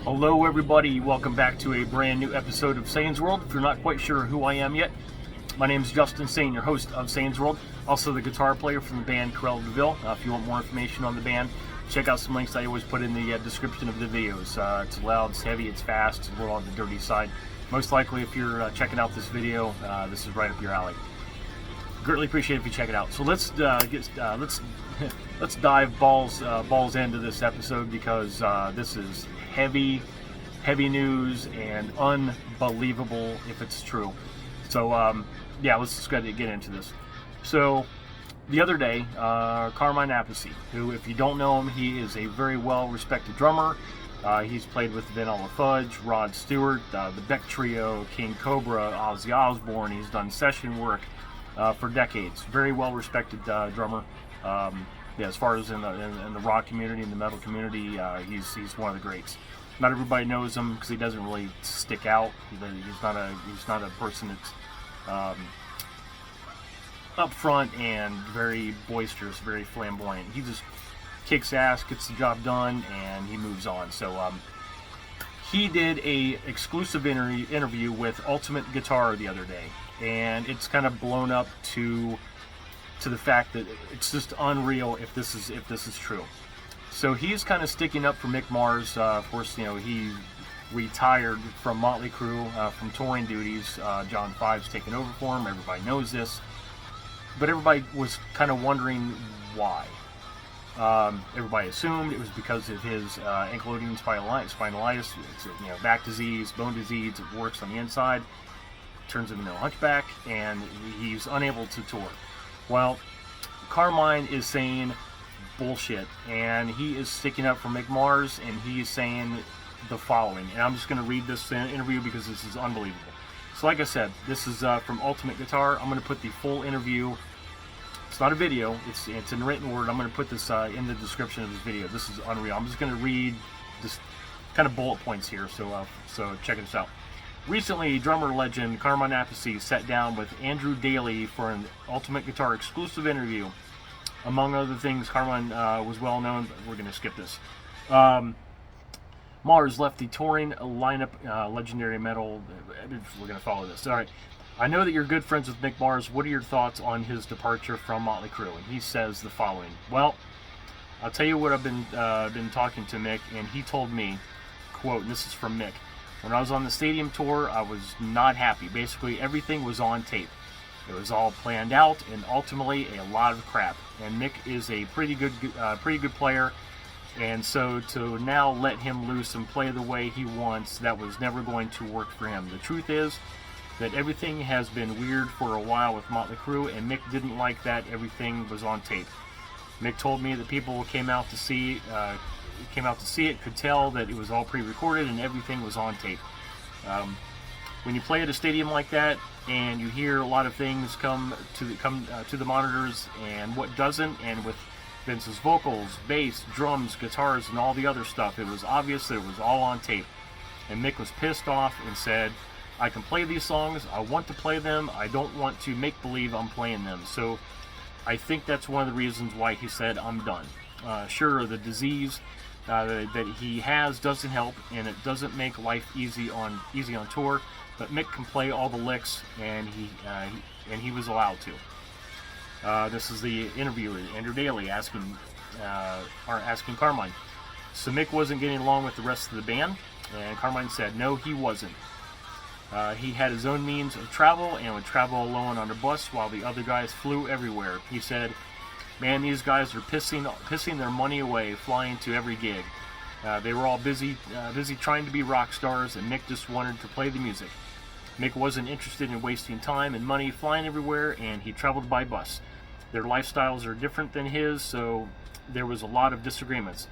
Hello everybody, welcome back to a brand new episode of Sane's World. If you're not quite sure who I am yet, my name is Justin Sane, your host of Sane's World, also the guitar player from the band Cruella. If you want more information on the band, check out some links I always put in the description of the videos. It's loud, it's heavy, it's fast, it's a little on the dirty side. Most likely if you're checking out this video, this is right up your alley. Greatly appreciate it if you check it out. So let's let's dive balls into this episode because this is heavy news and unbelievable if it's true. So yeah, let's just get into this. So the other day, Carmine Appice, who, if you don't know him, he is a very well-respected drummer. He's played with Vanilla Fudge, Rod Stewart, the Beck Trio, King Cobra, Ozzy Osbourne. He's done session work for decades. Very well-respected drummer. Yeah, as far as in the rock community, in the metal community, he's one of the greats. Not everybody knows him because he doesn't really stick out. He's not a person that's up front and very boisterous, very flamboyant. He just kicks ass, gets the job done, and he moves on. So he did a exclusive interview with Ultimate Guitar the other day, and it's kind of blown up to the fact that it's just unreal if this is true. So he's kind of sticking up for Mick Mars. Of course, you know, he retired from Motley Crue from touring duties. John Five's taken over for him. Everybody knows this, but everybody was kind of wondering why. Everybody assumed it was because of his ankylosing spondylitis. It's, you know, back disease, bone disease. It works on the inside, turns him into a hunchback, and he's unable to tour. Well, Carmine is saying bullshit, and he is sticking up for Mick Mars, and he is saying the following. And I'm just going to read this interview because this is unbelievable. So like I said, this is from Ultimate Guitar. I'm going to put the full interview. It's not a video, it's in written word. I'm going to put this in the description of this video. This is unreal. I'm just going to read just kind of bullet points here, so check this out. Recently, drummer legend Carmine Appice sat down with Andrew Daly for an Ultimate Guitar exclusive interview. Among other things, Carmine was well known, but we're going to skip this. Mars left the touring lineup, legendary metal. We're going to follow this. All right. I know that you're good friends with Mick Mars. What are your thoughts on his departure from Motley Crue? And he says the following. Well, I'll tell you what I've been talking to Mick, and he told me, quote, and this is from Mick, when I was on the stadium tour, I was not happy. Basically, everything was on tape. It was all planned out, and ultimately a lot of crap. And Mick is a pretty good player, and so to now let him loose and play the way he wants, that was never going to work for him. The truth is that everything has been weird for a while with Motley Crue, and Mick didn't like that everything was on tape. Mick told me that people who came out to see it could tell that it was all pre-recorded and everything was on tape. When you play at a stadium like that and you hear a lot of things come to the monitors, and what doesn't, and with Vince's vocals, bass, drums, guitars, and all the other stuff, it was obvious that it was all on tape. And Mick was pissed off and said, I can play these songs, I want to play them, I don't want to make believe I'm playing them. So I think that's one of the reasons why he said, I'm done. Sure, the disease that he has doesn't help, and it doesn't make life easy on tour, but Mick can play all the licks, and he was allowed to. This is the interviewer, Andrew Daly, asking Carmine. So Mick wasn't getting along with the rest of the band, and Carmine said, no, he wasn't. He had his own means of travel and would travel alone on a bus while the other guys flew everywhere. He said, man, these guys are pissing their money away flying to every gig. They were all busy trying to be rock stars, and Mick just wanted to play the music. Mick wasn't interested in wasting time and money flying everywhere, and he traveled by bus. Their lifestyles are different than his, so there was a lot of disagreements.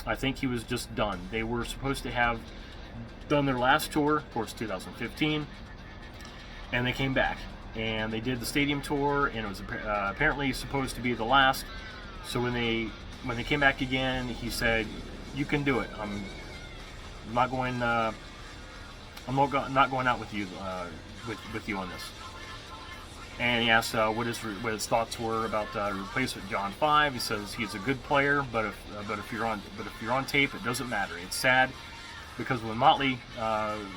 I think he was just done. They were supposed to have done their last tour, of course 2015, and they came back. And they did the stadium tour, and it was apparently supposed to be the last. So when they came back again, he said, "You can do it. I'm not going out with you on this." And he asked what his thoughts were about replacement John 5. He says he's a good player, but if you're on tape, it doesn't matter. It's sad. because when Motley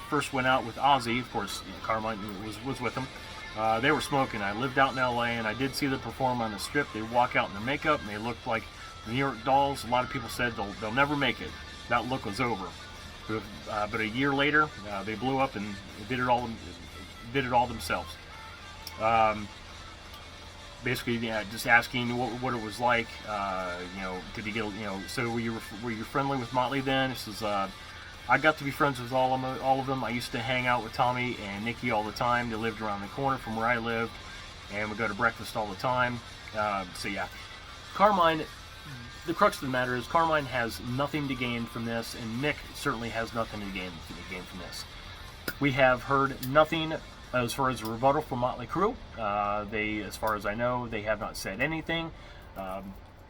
first went out with Ozzy, of course, Carmine was with them. They were smoking. I lived out in LA, and I did see them perform on the Strip. They walk out in their makeup, and they looked like New York Dolls. A lot of people said they'll never make it. That look was over. But a year later, they blew up and did it all themselves. Basically, yeah, just asking what it was like. Did you get, so were you friendly with Motley then? This is, I got to be friends with all of them. I used to hang out with Tommy and Nikki all the time. They lived around the corner from where I lived, and we go to breakfast all the time. So yeah, Carmine. The crux of the matter is Carmine has nothing to gain from this, and Mick certainly has nothing to gain from this. We have heard nothing as far as a rebuttal from Motley Crue. They, as far as I know, they have not said anything. To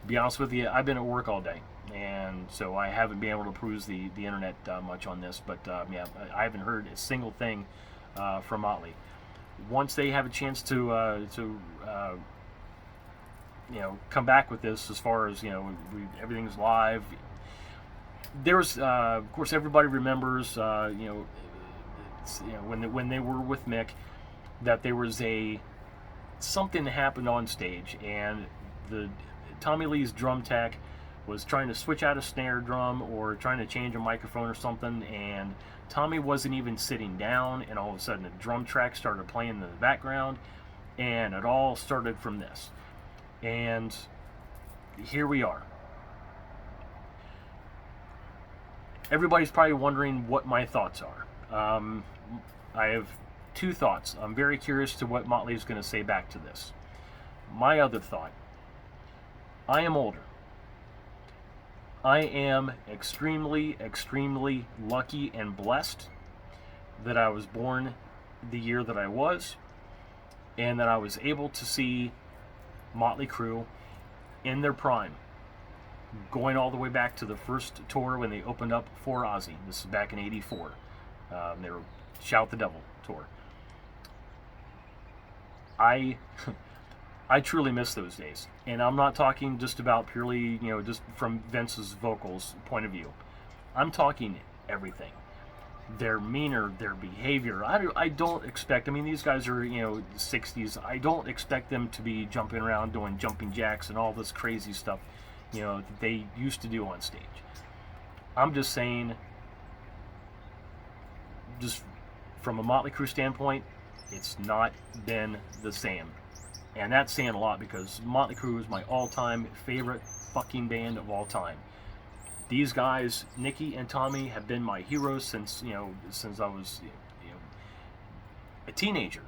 be honest with you, I've been at work all day, and so I haven't been able to peruse the internet much on this. But yeah, I haven't heard a single thing from Motley. Once they have a chance to come back with this, as far as everything's live. There's of course everybody remembers when they were with Mick, that there was something that happened on stage, and the Tommy Lee's drum tech was trying to switch out a snare drum or trying to change a microphone or something, and Tommy wasn't even sitting down, and all of a sudden a drum track started playing in the background, and it all started from this. And here we are. Everybody's probably wondering what my thoughts are. I have two thoughts. I'm very curious to what Motley is going to say back to this. My other thought, I am older. I am extremely, extremely lucky and blessed that I was born the year that I was, and that I was able to see Motley Crue in their prime, going all the way back to the first tour when they opened up for Ozzy. This is back in '84. They were Shout the Devil tour. I truly miss those days, and I'm not talking just about purely, just from Vince's vocals point of view. I'm talking everything. Their demeanor, their behavior. I don't expect, these guys are, 60s. I don't expect them to be jumping around doing jumping jacks and all this crazy stuff, that they used to do on stage. I'm just saying, just from a Motley Crue standpoint, it's not been the same. And that's saying a lot, because Motley Crue is my all-time favorite fucking band of all time. These guys, Nikki and Tommy, have been my heroes since I was a teenager.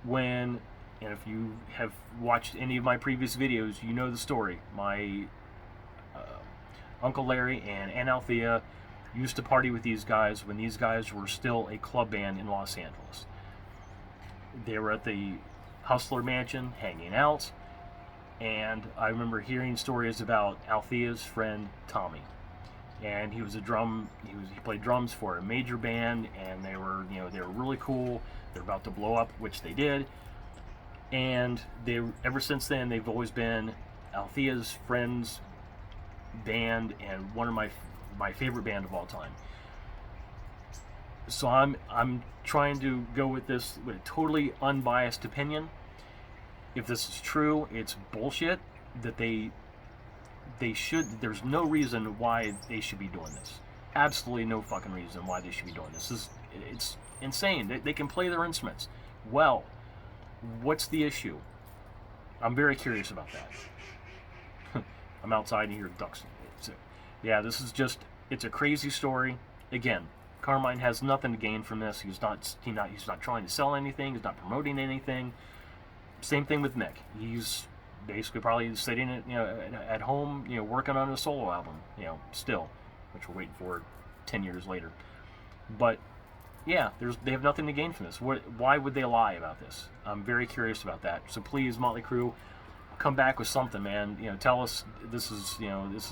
And if you have watched any of my previous videos, you know the story. My Uncle Larry and Aunt Althea used to party with these guys when these guys were still a club band in Los Angeles. They were at the Hustler Mansion hanging out. And I remember hearing stories about Althea's friend Tommy, and he was he played drums for a major band, and they were really cool. They're about to blow up, which they did, and ever since then they've always been Althea's friends band, and one of my favorite band of all time. So I'm trying to go with this with a totally unbiased opinion. If this is true, it's bullshit that there's no reason why they should be doing this. Absolutely no fucking reason why they should be doing this. It's insane. They can play their instruments well. What's the issue? I'm very curious about that. I'm outside and hear ducks. So, yeah, it's a crazy story. Again, Carmine has nothing to gain from this. He's not trying to sell anything. He's not promoting anything. Same thing with Mick. He's basically probably sitting at home, working on a solo album, still, which we're waiting for 10 years later. But yeah, they have nothing to gain from this. Why would they lie about this? I'm very curious about that. So please, Motley Crue, come back with something, man. Tell us this is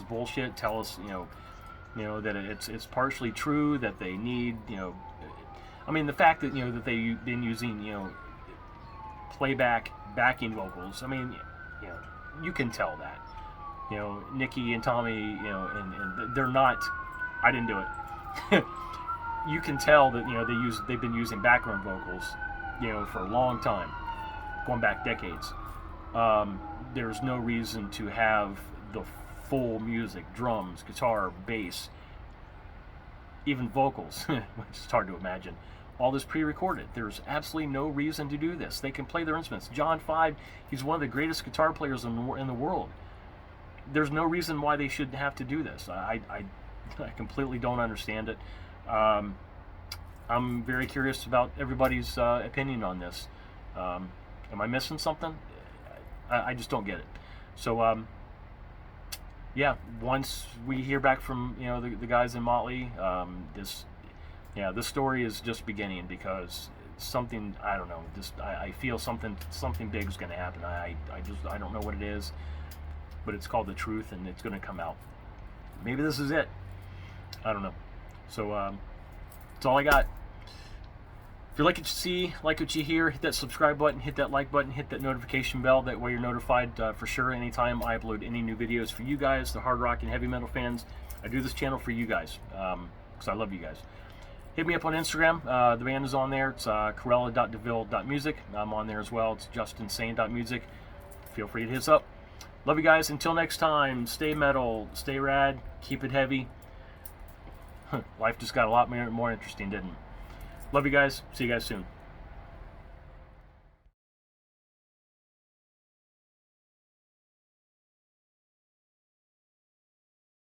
bullshit. Tell us that it's partially true, that they need the fact that that they've been using playback backing vocals. You can tell that. Nikki and Tommy, and they're not. I didn't do it. you can tell that they've been using background vocals, for a long time, going back decades. There's no reason to have the full music, drums, guitar, bass, even vocals, which is hard to imagine. All this pre-recorded. There's absolutely no reason to do this. They can play their instruments. John 5, he's one of the greatest guitar players in the world. There's no reason why they should have to do this. I completely don't understand it. I'm very curious about everybody's opinion on this. Am I missing something? I just don't get it. So, yeah, once we hear back from the guys in Motley, this story is just beginning, because something, I don't know, I feel something big is going to happen. I don't know what it is, but it's called the truth, and it's going to come out. Maybe this is it. I don't know. So that's all I got. If you like what you see, like what you hear, hit that subscribe button, hit that like button, hit that notification bell. That way you're notified for sure anytime I upload any new videos for you guys, the hard rock and heavy metal fans. I do this channel for you guys, because I love you guys. Hit me up on Instagram. The band is on there. It's cruella.deville.music. I'm on there as well. It's justinsane.music. Feel free to hit us up. Love you guys. Until next time, stay metal, stay rad, keep it heavy. Life just got a lot more interesting, didn't it? Love you guys. See you guys soon.